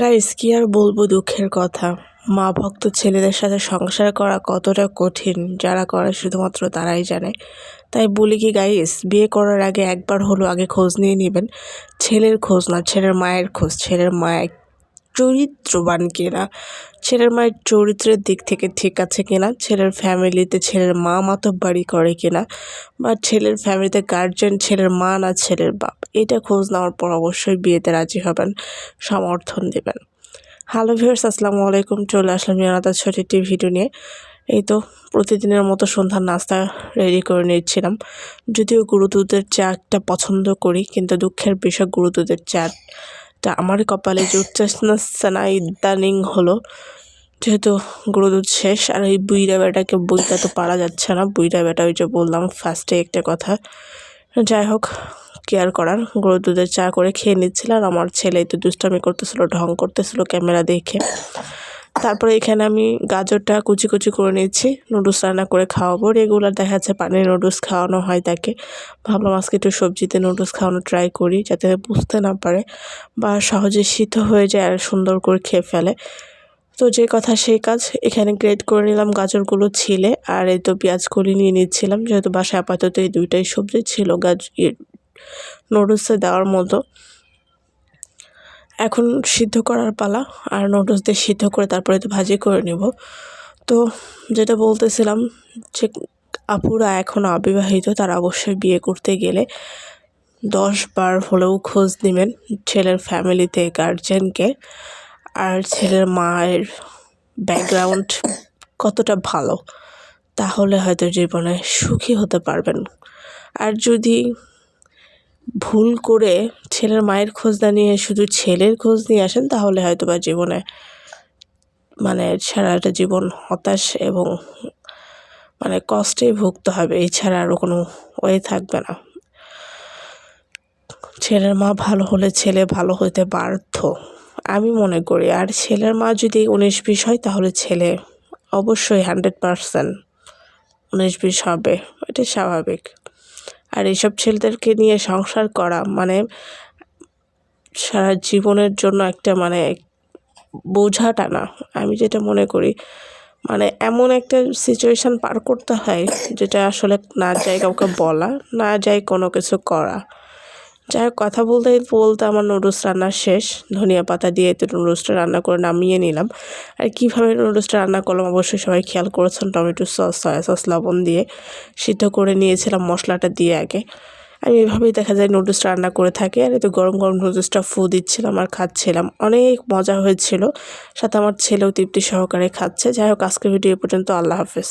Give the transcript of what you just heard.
Guys কি আর বলবো দুঃখের কথা। মা ভক্ত ছেলেদের সাথে সংসার করা কতটা কঠিন, যারা করে শুধুমাত্র তারাই জানে। তাই বলি কি গাইস, বিয়ে করার আগে একবার হলো আগে খোঁজ নিয়ে নেবেন। ছেলের খোঁজ না, ছেলের মায়ের খোঁজ। ছেলের মায়ের চরিত্রবান কিনা, ছেলের মায়ের চরিত্রের দিক থেকে ঠিক আছে কিনা, ছেলের ফ্যামিলিতে ছেলের মা মাতব্বারি করে কিনা, বা ছেলের ফ্যামিলিতে গার্জেন ছেলের মা না ছেলের বাপ, এটা খোঁজ নেওয়ার পর অবশ্যই বিয়েতে রাজি হবেন, সমর্থন দেবেন। হ্যালো ভিউয়ার্স, আসসালামু আলাইকুম। চলে আসলাম জানাতার ছোট একটি ভিডিও নিয়ে। এই তো প্রতিদিনের মতো সন্ধ্যার নাস্তা রেডি করে নিচ্ছিলাম। যদিও গুঁড়ো দুধের চাটা পছন্দ করি, কিন্তু দুঃখের বিষয় গুঁড়ো দুধের চাটা আমার কপালে জুটছে না ইদানিং হলো, যেহেতু গুঁড়ো দুধ শেষ। আর এই বুইড়া বেটাকে বইটা তো পারা যাচ্ছে না। বুইড়া বেটা ওই যে বললাম ফার্স্টে একটা কথা, যাই হোক কেয়ার করার, গুঁড়ো দুধের চা করে খেয়ে নিচ্ছিল। আর আমার ছেলে তো দুষ্টামি করতেছিল, ঢং করতেছিল ক্যামেরা দেখে। তারপরে এখানে আমি গাজরটা কুচি কুচি করে নিচ্ছি, নুডলস রান্না করে খাওয়াবো। রেগুলার দেখা যাচ্ছে পানির নুডলস খাওয়ানো হয় তাকে। ভাবলাম আজকে একটু সবজিতে নুডলস খাওয়ানো ট্রাই করি, যাতে বুঝতে না পারে বা সহজে সিদ্ধ হয়ে যায় আর সুন্দর করে খেয়ে ফেলে। তো যে কথা সেই কাজ, এখানে গ্রেট করে নিলাম গাজরগুলো ছিলে। আর এই তো পেঁয়াজ কলি নিয়ে নিচ্ছিলাম, যেহেতু বাসায় আপাতত এই দুইটাই সবজি ছিল নুডলসে দেওয়ার মতো। এখন সিদ্ধ করার পালা, আর নুডলস দিয়ে সিদ্ধ করে তারপরে তো ভাজি করে নেব। তো যেটা বলতেছিলাম, যে আপুরা এখনও অবিবাহিত, তারা অবশ্যই বিয়ে করতে গেলে 10 বার হলেও খোঁজ নেবেন ছেলের ফ্যামিলিতে গার্জেনকে, আর ছেলের মায়ের ব্যাকগ্রাউন্ড কতটা ভালো, তাহলে হয়তো জীবনে সুখী হতে পারবেন। আর যদি ভুল করে ছেলের মায়ের খোঁজ না নিয়ে শুধু ছেলের খোঁজ নিয়ে আসেন, তাহলে হয়তো বা জীবনে সারাটা জীবন হতাশ এবং কষ্টেই ভুগতে হবে, এছাড়া আরও কোনো ওয়ে থাকবে না। ছেলের মা ভালো হলে ছেলে ভালো হতে বাধ্য, আমি মনে করি। আর ছেলের মা যদি 19-20 হয়, তাহলে ছেলে অবশ্যই 100% 19-20 হবে, এটা স্বাভাবিক। আর এইসব ছেলেদেরকে নিয়ে সংসার করা সারা জীবনের জন্য একটা বোঝা টানা। আমি যেটা মনে করি, এমন একটা সিচুয়েশান পার করতে হয়, যেটা আসলে না যায় কাউকে বলা, না যায় কোনো কিছু করা। যাই হোক, কথা বলতে বলতে আমার নুডলস রান্না শেষ। ধনিয়া পাতা দিয়ে তো নুডলসটা রান্না করে নামিয়ে নিলাম। আর কীভাবে নুডলসটা রান্না করলাম অবশ্যই সবাই খেয়াল করেছেন, টমেটো সস, সয়া সস, লবণ দিয়ে সিদ্ধ করে নিয়েছিলাম মশলাটা দিয়ে আগে। আমি এভাবেই দেখা যায় নুডলসটা রান্না করে থাকি। আর তো গরম গরম নুডলসটা দিচ্ছিলাম আর খাচ্ছিলাম, অনেক মজা হয়েছিল। সাথে আমার ছেলেও তৃপ্তি সহকারে খাচ্ছে। যাই হোক, আজকের ভিডিও পর্যন্ত। আল্লাহ হাফেজ।